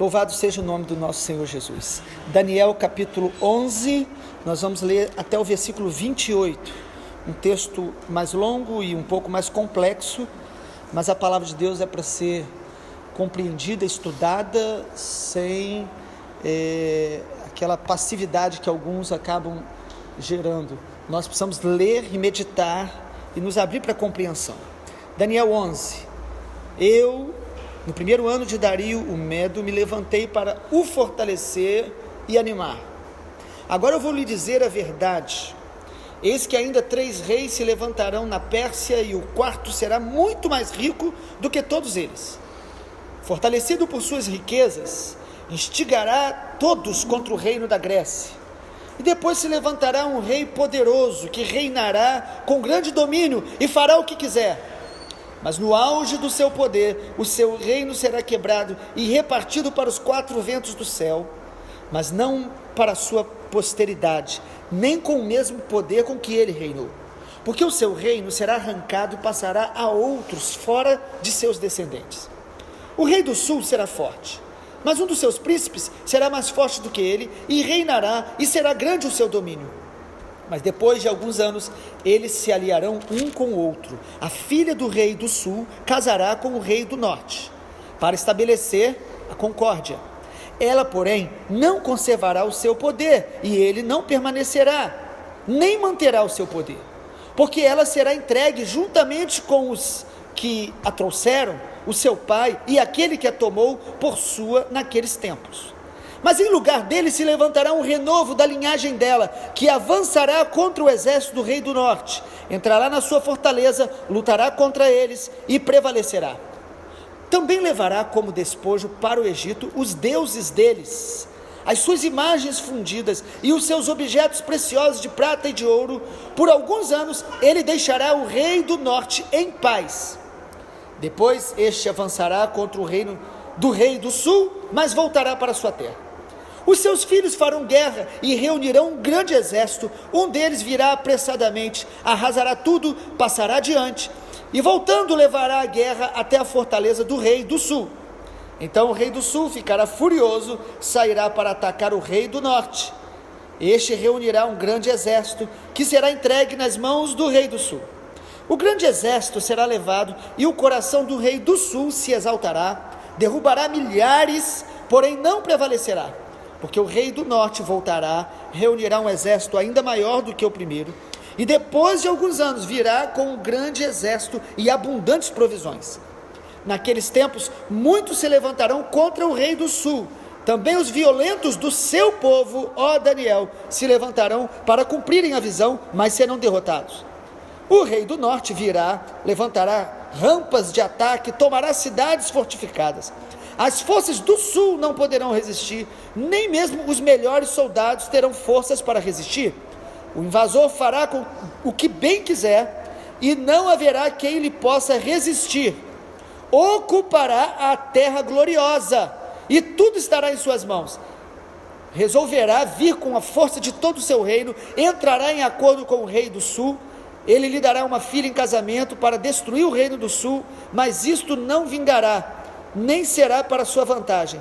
Louvado seja o nome do nosso Senhor Jesus. Daniel capítulo 11, nós vamos ler até o versículo 28, um texto mais longo e um pouco mais complexo, mas a palavra de Deus é para ser compreendida, estudada, sem aquela passividade que alguns acabam gerando. Nós precisamos ler e meditar e nos abrir para a compreensão. Daniel 11. No primeiro ano de Dario, o Medo, me levantei para o fortalecer e animar. Agora eu vou lhe dizer a verdade. Eis que ainda 3 reis se levantarão na Pérsia, e o quarto será muito mais rico do que todos eles. Fortalecido por suas riquezas, instigará todos contra o reino da Grécia. E depois se levantará um rei poderoso, que reinará com grande domínio e fará o que quiser. Mas no auge do seu poder, o seu reino será quebrado e repartido para os 4 ventos do céu, mas não para a sua posteridade, nem com o mesmo poder com que ele reinou. Porque o seu reino será arrancado e passará a outros fora de seus descendentes. O rei do sul será forte, mas um dos seus príncipes será mais forte do que ele, e reinará, e será grande o seu domínio. Mas depois de alguns anos, eles se aliarão um com o outro. A filha do rei do sul casará com o rei do norte, para estabelecer a concórdia. Ela, porém, não conservará o seu poder, e ele não permanecerá, nem manterá o seu poder, porque ela será entregue juntamente com os que a trouxeram, o seu pai e aquele que a tomou por sua naqueles tempos. Mas em lugar dele se levantará um renovo da linhagem dela, que avançará contra o exército do rei do norte, entrará na sua fortaleza, lutará contra eles e prevalecerá. Também levará como despojo para o Egito os deuses deles, as suas imagens fundidas e os seus objetos preciosos de prata e de ouro. Por alguns anos ele deixará o rei do norte em paz. Depois este avançará contra o reino do rei do sul, mas voltará para sua terra. Os seus filhos farão guerra e reunirão um grande exército. Um deles virá apressadamente, arrasará tudo, passará adiante, e voltando levará a guerra até a fortaleza do rei do sul. Então o rei do sul ficará furioso, sairá para atacar o rei do norte. Este reunirá um grande exército, que será entregue nas mãos do rei do sul. O grande exército será levado, e o coração do rei do sul se exaltará, derrubará milhares, porém não prevalecerá. Porque o rei do norte voltará, reunirá um exército ainda maior do que o primeiro, e depois de alguns anos virá com um grande exército e abundantes provisões. Naqueles tempos, muitos se levantarão contra o rei do sul. Também os violentos do seu povo, ó Daniel, se levantarão para cumprirem a visão, mas serão derrotados. O rei do norte virá, levantará rampas de ataque, tomará cidades fortificadas. As forças do sul não poderão resistir, nem mesmo os melhores soldados terão forças para resistir. O invasor fará com o que bem quiser, e não haverá quem lhe possa resistir. Ocupará a terra gloriosa, e tudo estará em suas mãos. Resolverá vir com a força de todo o seu reino, entrará em acordo com o rei do sul. Ele lhe dará uma filha em casamento para destruir o reino do sul, mas isto não vingará, nem será para sua vantagem.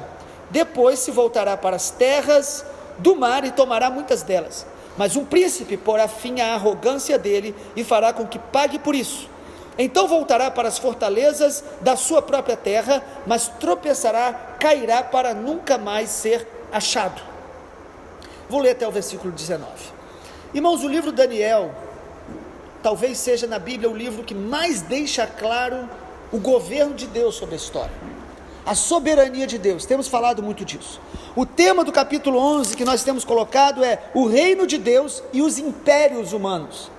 Depois se voltará para as terras do mar e tomará muitas delas. Mas um príncipe porá fim à arrogância dele e fará com que pague por isso. Então voltará para as fortalezas da sua própria terra, mas tropeçará, cairá para nunca mais ser achado. Vou ler até o versículo 19. Irmãos, o livro Daniel talvez seja na Bíblia o livro que mais deixa claro o governo de Deus sobre a história, a soberania de Deus. Temos falado muito disso. O tema do capítulo 11 que nós temos colocado é o reino de Deus e os impérios humanos.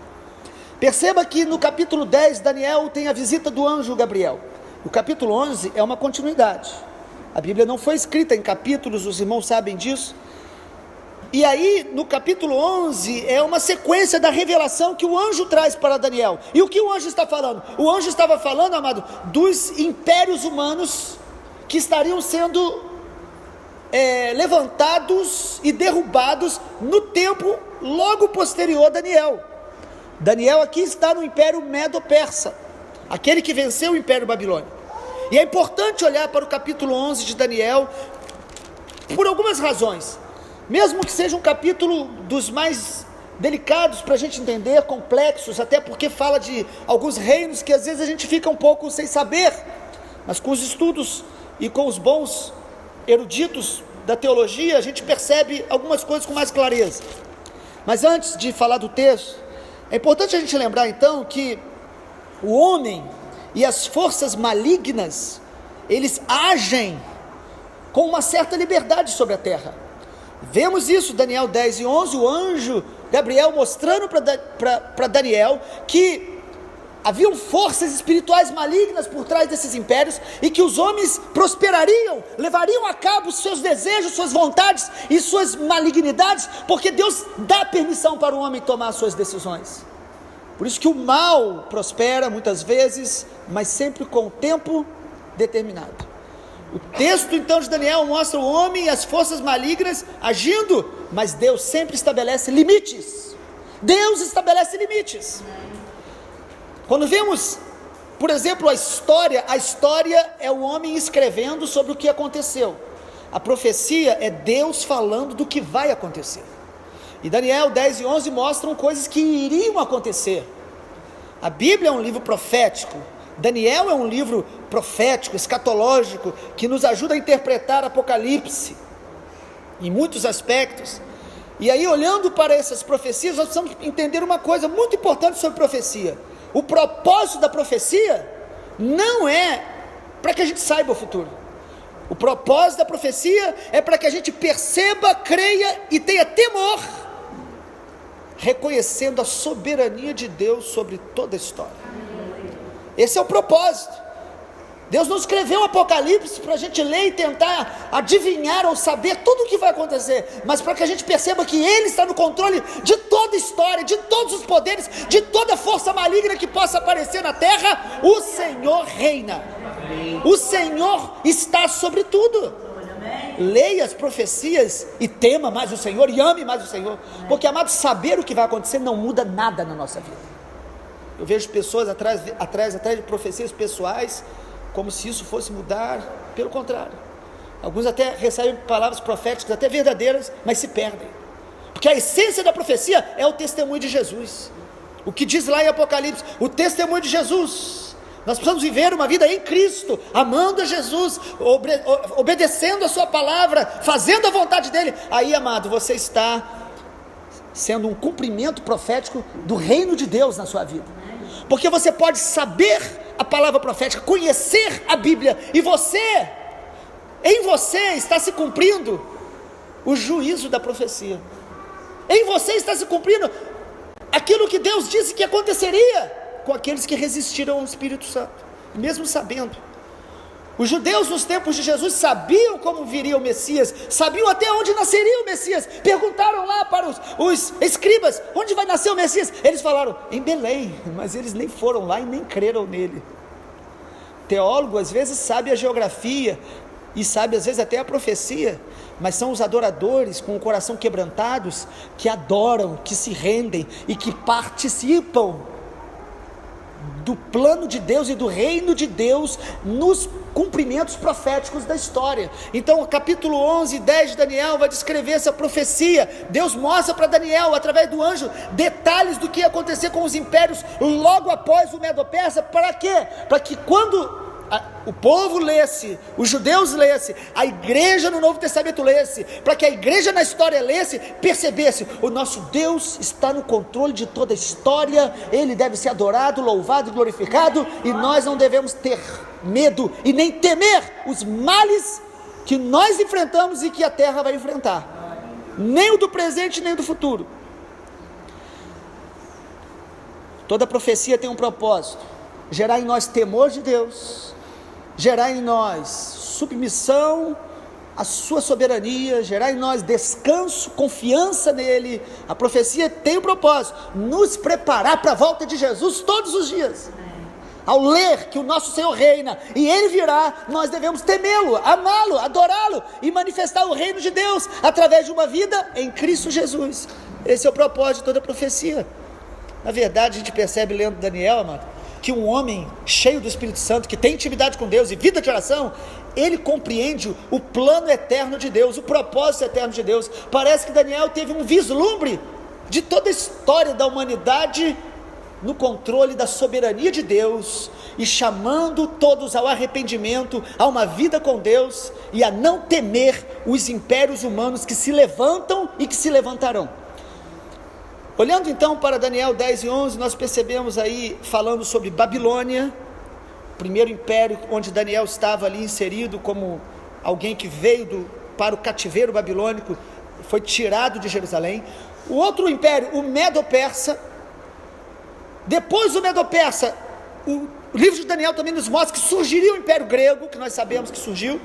Perceba que no capítulo 10, Daniel tem a visita do anjo Gabriel. O capítulo 11 é uma continuidade. A Bíblia não foi escrita em capítulos, os irmãos sabem disso. E aí, no capítulo 11, é uma sequência da revelação que o anjo traz para Daniel. E o que o anjo está falando? O anjo estava falando, amado, dos impérios humanos que estariam sendo levantados e derrubados no tempo logo posterior a Daniel. Daniel aqui está no Império Medo-Persa, aquele que venceu o Império Babilônico. E é importante olhar para o capítulo 11 de Daniel por algumas razões. Mesmo que seja um capítulo dos mais delicados para a gente entender, complexos, até porque fala de alguns reinos que às vezes a gente fica um pouco sem saber, mas com os estudos e com os bons eruditos da teologia, a gente percebe algumas coisas com mais clareza. Mas antes de falar do texto, é importante a gente lembrar então que o homem e as forças malignas, eles agem com uma certa liberdade sobre a terra. Vemos isso, Daniel 10 e 11, o anjo Gabriel mostrando para Daniel que haviam forças espirituais malignas por trás desses impérios e que os homens prosperariam, levariam a cabo seus desejos, suas vontades e suas malignidades, porque Deus dá permissão para o homem tomar suas decisões. Por isso que o mal prospera muitas vezes, mas sempre com o tempo determinado. O texto então de Daniel mostra o homem e as forças malignas agindo, mas Deus sempre estabelece limites. Deus estabelece limites. Quando vemos, por exemplo, a história é o homem escrevendo sobre o que aconteceu. A profecia é Deus falando do que vai acontecer. E Daniel 10 e 11 mostram coisas que iriam acontecer. A Bíblia é um livro profético. Daniel é um livro profético, escatológico, que nos ajuda a interpretar Apocalipse, em muitos aspectos. E aí, olhando para essas profecias, nós precisamos entender uma coisa muito importante sobre profecia. O propósito da profecia não é para que a gente saiba o futuro. O propósito da profecia é para que a gente perceba, creia e tenha temor, reconhecendo a soberania de Deus sobre toda a história. Esse é o propósito. Deus não escreveu o Apocalipse para a gente ler e tentar adivinhar ou saber tudo o que vai acontecer, mas para que a gente perceba que Ele está no controle de toda a história, de todos os poderes, de toda força maligna que possa aparecer na terra. O Senhor reina. O Senhor está sobre tudo. Leia as profecias e tema mais o Senhor e ame mais o Senhor, porque, amado, saber o que vai acontecer não muda nada na nossa vida. Eu vejo pessoas atrás até de profecias pessoais, como se isso fosse mudar. Pelo contrário, alguns até recebem palavras proféticas até verdadeiras, mas se perdem, porque a essência da profecia é o testemunho de Jesus. O que diz lá em Apocalipse, o testemunho de Jesus. Nós precisamos viver uma vida em Cristo, amando a Jesus, obedecendo a sua palavra, fazendo a vontade dele. Aí, amado, você está sendo um cumprimento profético do reino de Deus na sua vida, porque você pode saber a palavra profética, conhecer a Bíblia, e em você está se cumprindo o juízo da profecia. Em você está se cumprindo aquilo que Deus disse que aconteceria com aqueles que resistiram ao Espírito Santo, mesmo sabendo. Os judeus nos tempos de Jesus sabiam como viria o Messias, sabiam até onde nasceria o Messias. Perguntaram lá para os escribas, onde vai nascer o Messias? Eles falaram, em Belém, mas eles nem foram lá e nem creram nele. Teólogo às vezes sabe a geografia e sabe às vezes até a profecia, mas são os adoradores com o coração quebrantados que adoram, que se rendem e que participam do plano de Deus e do reino de Deus nos cumprimentos proféticos da história. Então o capítulo 11 e 10 de Daniel vai descrever essa profecia. Deus mostra para Daniel, através do anjo, detalhes do que ia acontecer com os impérios logo após o Medo-Persa. Para quê? Para que quando o povo lesse, os judeus lesse, a igreja no Novo Testamento lesse, para que a igreja na história lesse, percebesse, o nosso Deus está no controle de toda a história, Ele deve ser adorado, louvado e glorificado, e nós não devemos ter medo e nem temer os males que nós enfrentamos e que a terra vai enfrentar, nem o do presente nem o do futuro. Toda profecia tem um propósito: gerar em nós temor de Deus, gerar em nós submissão à sua soberania, gerar em nós descanso, confiança nele. A profecia tem o propósito, nos preparar para a volta de Jesus todos os dias. Ao ler que o nosso Senhor reina e Ele virá, nós devemos temê-lo, amá-lo, adorá-lo e manifestar o reino de Deus através de uma vida em Cristo Jesus. Esse é o propósito de toda a profecia. Na verdade, a gente percebe lendo Daniel, amado, que um homem cheio do Espírito Santo, que tem intimidade com Deus e vida de oração, ele compreende o plano eterno de Deus, o propósito eterno de Deus. Parece que Daniel teve um vislumbre de toda a história da humanidade no controle da soberania de Deus e chamando todos ao arrependimento, a uma vida com Deus e a não temer os impérios humanos que se levantam e que se levantarão. Olhando então para Daniel 10 e 11, nós percebemos aí, falando sobre Babilônia, o primeiro império onde Daniel estava ali inserido como alguém que veio para o cativeiro babilônico, foi tirado de Jerusalém. O outro império, o Medo-Persa. Depois do Medo-Persa, o livro de Daniel também nos mostra que surgiria o Império Grego, que nós sabemos que surgiu.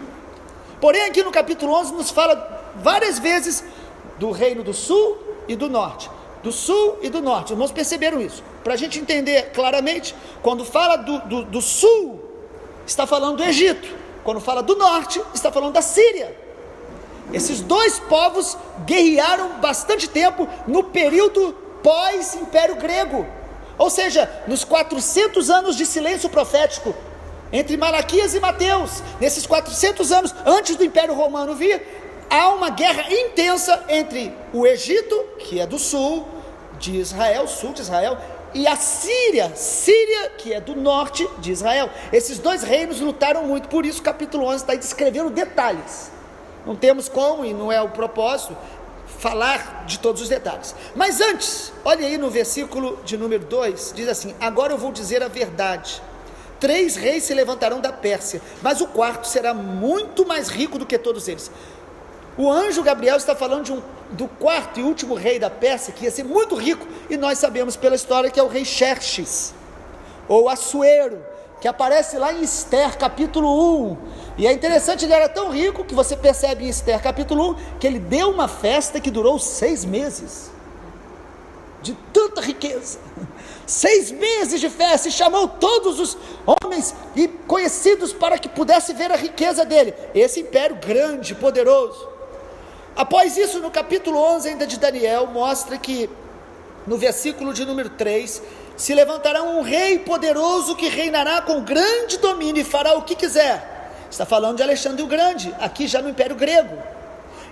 Porém, aqui no capítulo 11 nos fala várias vezes do reino do sul e do norte. Do sul e do norte. Os irmãos perceberam isso? Para a gente entender claramente, quando fala do sul, está falando do Egito. Quando fala do norte, está falando da Síria. Esses dois povos guerrearam bastante tempo no período pós-Império Grego. Ou seja, nos 400 anos de silêncio profético, entre Malaquias e Mateus, nesses 400 anos antes do Império Romano vir, há uma guerra intensa entre o Egito, que é do sul de Israel, sul de Israel, e a Síria, que é do norte de Israel. Esses dois reinos lutaram muito, por isso o capítulo 11 está descrevendo detalhes. Não temos como, e não é o propósito, falar de todos os detalhes. Mas antes, olha aí no versículo de número 2, diz assim: agora eu vou dizer a verdade. 3 reis se levantarão da Pérsia, mas o quarto será muito mais rico do que todos eles. O anjo Gabriel está falando do quarto e último rei da Pérsia, que ia ser muito rico, e nós sabemos pela história que é o rei Xerxes, ou Assuero, que aparece lá em Esther capítulo 1, e é interessante, ele era tão rico, que você percebe em Esther capítulo 1, que ele deu uma festa que durou 6 meses, de tanta riqueza, 6 meses de festa, e chamou todos os homens e conhecidos para que pudesse ver a riqueza dele, esse império grande, poderoso. Após isso, no capítulo 11 ainda de Daniel, mostra que, no versículo de número 3, se levantará um rei poderoso que reinará com grande domínio e fará o que quiser. Está falando de Alexandre o Grande, aqui já no Império Grego.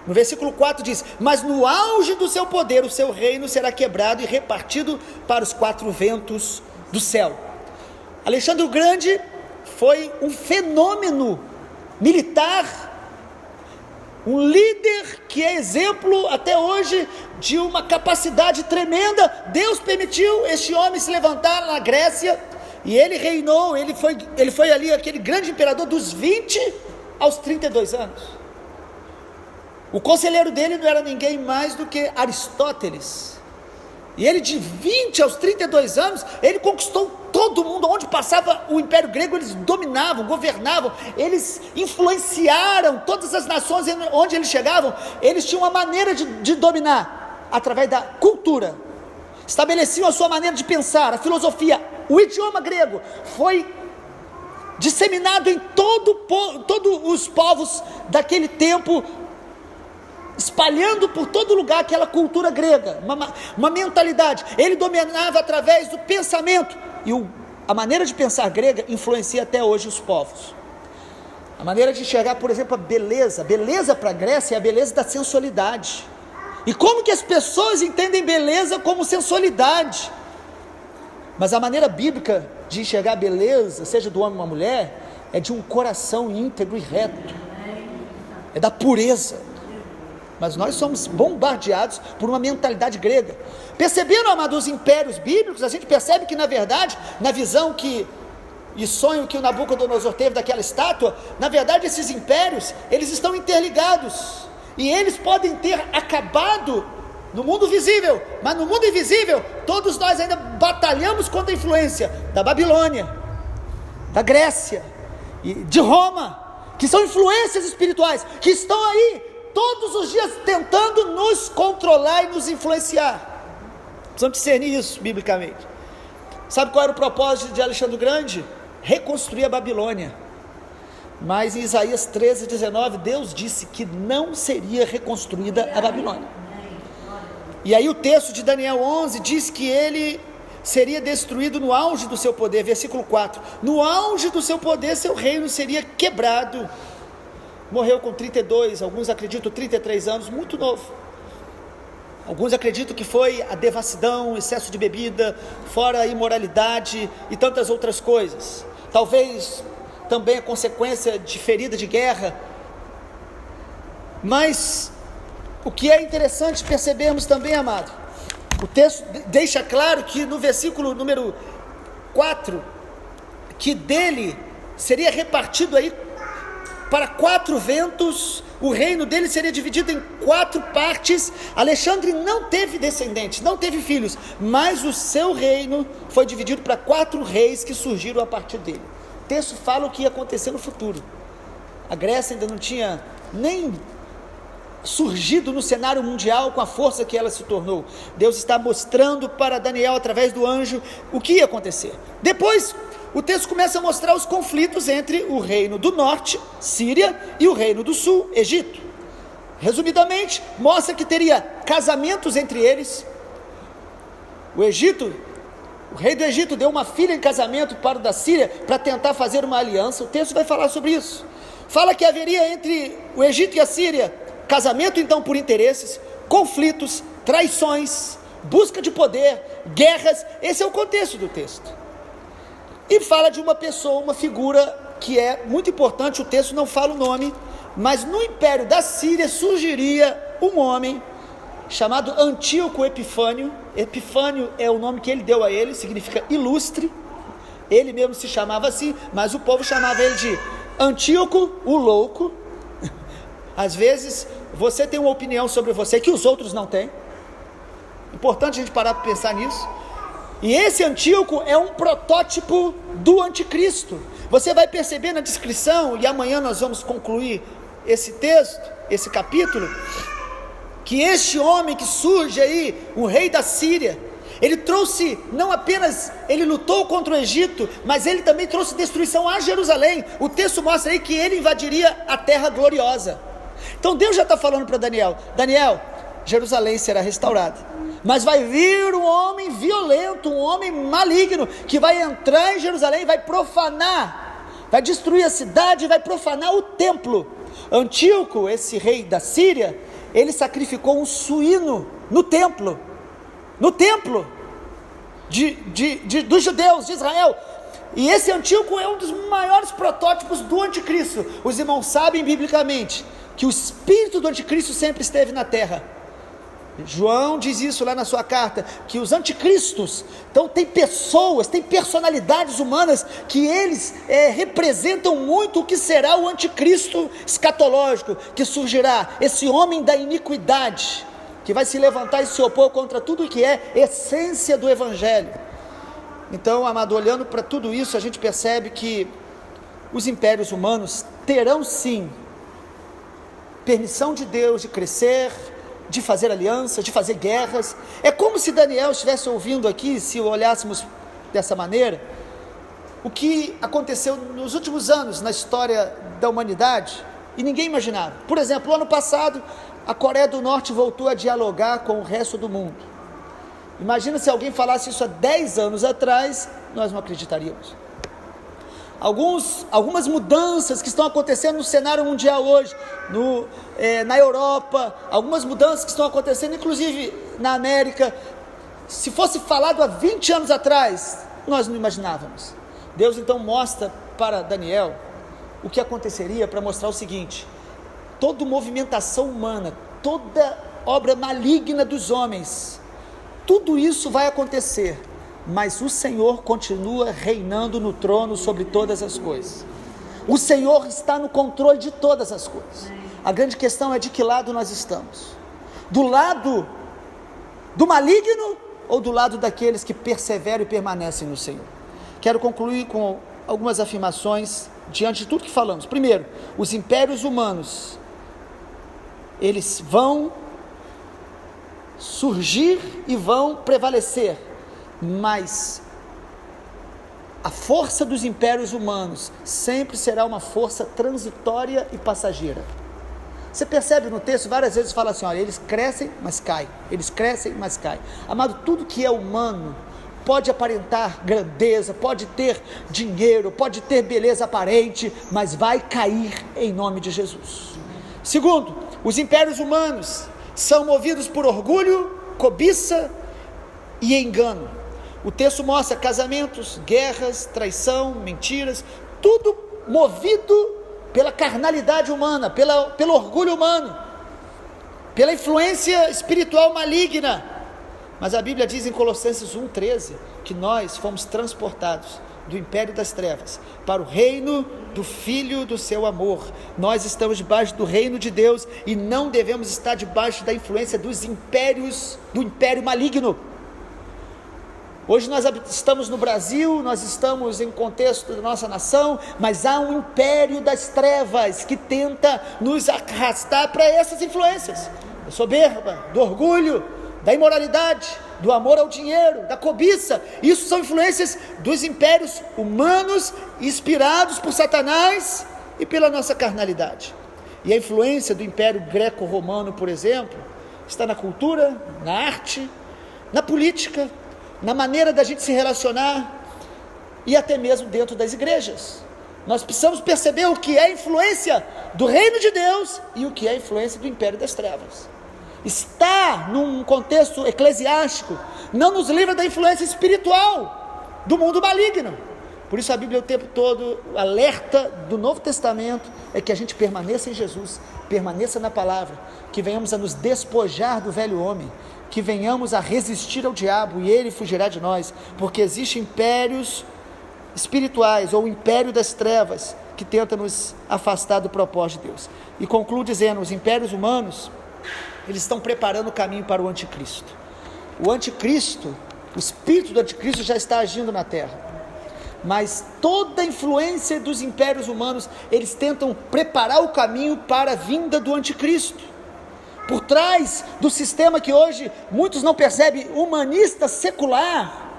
No versículo 4 diz: mas no auge do seu poder, o seu reino será quebrado e repartido para os 4 ventos do céu. Alexandre o Grande foi um fenômeno militar, um líder que é exemplo até hoje de uma capacidade tremenda. Deus permitiu este homem se levantar na Grécia, e ele reinou, ele foi ali aquele grande imperador dos 20 aos 32 anos. O conselheiro dele não era ninguém mais do que Aristóteles, e ele de 20 aos 32 anos, ele conquistou todo mundo. Onde passava o Império Grego, eles dominavam, governavam, eles influenciaram todas as nações. Onde eles chegavam, eles tinham uma maneira de dominar, através da cultura, estabeleciam a sua maneira de pensar, a filosofia. O idioma grego foi disseminado em todos os povos daquele tempo, espalhando por todo lugar aquela cultura grega, uma mentalidade. Ele dominava através do pensamento, e a maneira de pensar grega influencia até hoje os povos. A maneira de enxergar, por exemplo, a beleza para a Grécia é a beleza da sensualidade. E como que as pessoas entendem beleza como sensualidade? Mas a maneira bíblica de enxergar a beleza, seja do homem ou uma mulher, é de um coração íntegro e reto, é da pureza. Mas nós somos bombardeados por uma mentalidade grega. Perceberam, amados, os impérios bíblicos? A gente percebe que, na verdade, na visão e sonho que o Nabucodonosor teve daquela estátua, na verdade esses impérios, eles estão interligados, e eles podem ter acabado no mundo visível, mas no mundo invisível, todos nós ainda batalhamos contra a influência da Babilônia, da Grécia e de Roma, que são influências espirituais, que estão aí todos os dias tentando nos controlar e nos influenciar. Precisamos discernir isso biblicamente. Sabe qual era o propósito de Alexandre o Grande? Reconstruir a Babilônia. Mas em Isaías 13:19, Deus disse que não seria reconstruída a Babilônia. E aí o texto de Daniel 11 diz que ele seria destruído no auge do seu poder, versículo 4, no auge do seu poder, seu reino seria quebrado. Morreu com 32, alguns acreditam 33 anos, muito novo. Alguns acreditam que foi a devassidão, excesso de bebida, fora a imoralidade e tantas outras coisas. Talvez também a consequência de ferida de guerra. Mas o que é interessante percebermos também, amado, o texto deixa claro que no versículo número 4, que dele seria repartido aí para 4 ventos, o reino dele seria dividido em 4 partes. Alexandre não teve descendentes, não teve filhos, mas o seu reino foi dividido para 4 reis que surgiram a partir dele. O texto fala o que ia acontecer no futuro. A Grécia ainda não tinha nem surgido no cenário mundial com a força que ela se tornou. Deus está mostrando para Daniel, através do anjo, o que ia acontecer. Depois, o texto começa a mostrar os conflitos entre o reino do norte, Síria, e o reino do sul, Egito. Resumidamente, mostra que teria casamentos entre eles. O rei do Egito deu uma filha em casamento para o da Síria, para tentar fazer uma aliança. O texto vai falar sobre isso. Fala que haveria entre o Egito e a Síria casamento então por interesses, conflitos, traições, busca de poder, guerras. Esse é o contexto do texto. E fala de uma pessoa, uma figura que é muito importante. O texto não fala o nome, mas no império da Síria surgiria um homem chamado Antíoco Epifânio. Epifânio é o nome que ele deu a ele, significa ilustre. Ele mesmo se chamava assim, mas o povo chamava ele de Antíoco o Louco. Às vezes você tem uma opinião sobre você que os outros não têm. Importante a gente parar para pensar nisso. E esse Antíoco é um protótipo do anticristo. Você vai perceber na descrição, e amanhã nós vamos concluir esse texto, esse capítulo, que este homem que surge aí, o rei da Síria, ele trouxe, não apenas, ele lutou contra o Egito, mas ele também trouxe destruição a Jerusalém. O texto mostra aí que ele invadiria a terra gloriosa. Então Deus já está falando para Daniel: Daniel, Jerusalém será restaurada, mas vai vir um homem violento, um homem maligno, que vai entrar em Jerusalém, vai profanar, vai destruir a cidade, vai profanar o templo. Antíoco, esse rei da Síria, ele sacrificou um suíno no templo dos judeus de Israel. E esse Antíoco é um dos maiores protótipos do anticristo. Os irmãos sabem biblicamente que o espírito do anticristo sempre esteve na terra. João diz isso lá na sua carta, que os anticristos, então tem pessoas, tem personalidades humanas, que eles representam muito o que será o anticristo escatológico, que surgirá, esse homem da iniquidade, que vai se levantar e se opor contra tudo que é essência do evangelho. Então, amado, olhando para tudo isso, a gente percebe que os impérios humanos terão sim permissão de Deus de crescer, de fazer alianças, de fazer guerras. É como se Daniel estivesse ouvindo aqui, se olhássemos dessa maneira, o que aconteceu nos últimos anos na história da humanidade, e ninguém imaginava. Por exemplo, ano passado, a Coreia do Norte voltou a dialogar com o resto do mundo. Imagina se alguém falasse isso há 10 anos atrás, nós não acreditaríamos. Algumas mudanças que estão acontecendo no cenário mundial hoje, na Europa, algumas mudanças que estão acontecendo inclusive na América, se fosse falado há 20 anos atrás, nós não imaginávamos. Deus então mostra para Daniel o que aconteceria, para mostrar o seguinte: toda movimentação humana, toda obra maligna dos homens, tudo isso vai acontecer, mas o Senhor continua reinando no trono sobre todas as coisas. O Senhor está no controle de todas as coisas. A grande questão é de que lado nós estamos: do lado do maligno ou do lado daqueles que perseveram e permanecem no Senhor? Quero concluir com algumas afirmações diante de tudo que falamos. Primeiro, os impérios humanos, eles vão surgir e vão prevalecer, mas a força dos impérios humanos sempre será uma força transitória e passageira. Você percebe no texto, várias vezes fala assim: olha, eles crescem, mas caem, eles crescem, mas caem. Amado, tudo que é humano, pode aparentar grandeza, pode ter dinheiro, pode ter beleza aparente, mas vai cair em nome de Jesus. Segundo, os impérios humanos são movidos por orgulho, cobiça e engano. O texto mostra casamentos, guerras, traição, mentiras, tudo movido pela carnalidade humana, pelo orgulho humano, pela influência espiritual maligna. Mas a Bíblia diz em Colossenses 1,13 que nós fomos transportados do império das trevas para o reino do Filho do seu amor. Nós estamos debaixo do reino de Deus e não devemos estar debaixo da influência dos impérios, do império maligno. Hoje nós estamos no Brasil, nós estamos em contexto da nossa nação, mas há um império das trevas que tenta nos arrastar para essas influências, da soberba, do orgulho, da imoralidade, do amor ao dinheiro, da cobiça. Isso são influências dos impérios humanos, inspirados por Satanás e pela nossa carnalidade. E a influência do império greco-romano, por exemplo, está na cultura, na arte, na política, na maneira da gente se relacionar e até mesmo dentro das igrejas. Nós precisamos perceber o que é influência do reino de Deus e o que é influência do império das trevas. Estar num contexto eclesiástico não nos livra da influência espiritual do mundo maligno. Por isso a Bíblia o tempo todo, o alerta do Novo Testamento é que a gente permaneça em Jesus, permaneça na palavra, que venhamos a nos despojar do velho homem, que venhamos a resistir ao diabo e ele fugirá de nós, porque existem impérios espirituais ou o império das trevas que tenta nos afastar do propósito de Deus. E concluo dizendo, os impérios humanos, eles estão preparando o caminho para o anticristo. O anticristo, o espírito do anticristo já está agindo na terra, mas toda a influência dos impérios humanos, eles tentam preparar o caminho para a vinda do anticristo. Por trás do sistema que hoje muitos não percebem, humanista secular,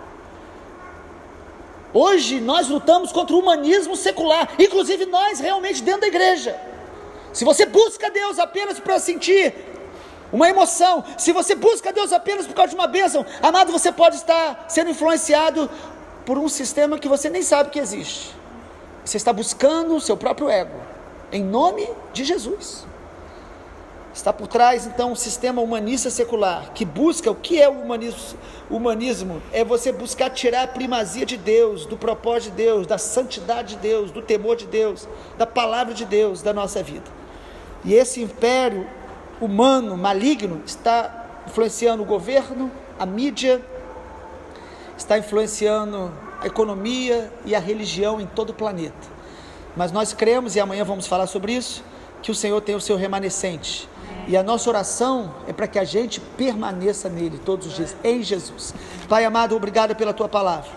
hoje nós lutamos contra o humanismo secular, inclusive nós realmente dentro da igreja. Se você busca Deus apenas para sentir uma emoção, se você busca Deus apenas por causa de uma bênção, amado, você pode estar sendo influenciado por um sistema que você nem sabe que existe. Você está buscando o seu próprio ego, em nome de Jesus. Está por trás então um sistema humanista secular, que busca, o que é o humanismo? O humanismo é você buscar tirar a primazia de Deus, do propósito de Deus, da santidade de Deus, do temor de Deus, da palavra de Deus, da nossa vida. E esse império humano, maligno, está influenciando o governo, a mídia, está influenciando a economia e a religião em todo o planeta. Mas nós cremos, e amanhã vamos falar sobre isso, que o Senhor tem o seu remanescente. E a nossa oração é para que a gente permaneça nele todos os dias, em Jesus. Pai amado, obrigado pela tua palavra.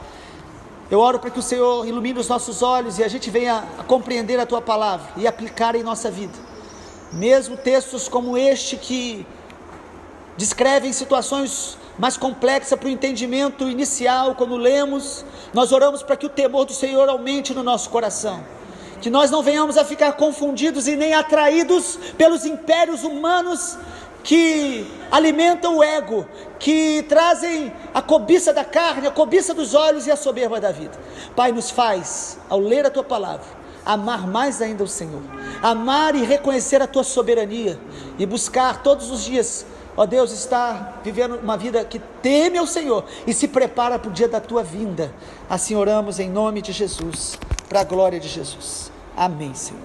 Eu oro para que o Senhor ilumine os nossos olhos e a gente venha a compreender a tua palavra e aplicar em nossa vida. Mesmo textos como este que descrevem situações mais complexas para o entendimento inicial, quando lemos, nós oramos para que o temor do Senhor aumente no nosso coração. Que nós não venhamos a ficar confundidos e nem atraídos pelos impérios humanos que alimentam o ego, que trazem a cobiça da carne, a cobiça dos olhos e a soberba da vida. Pai, nos faz, ao ler a tua palavra, amar mais ainda o Senhor, amar e reconhecer a tua soberania e buscar todos os dias, ó Deus, estar vivendo uma vida que teme ao Senhor e se prepara para o dia da tua vinda. Assim oramos em nome de Jesus, para a glória de Jesus. Amém, Senhor.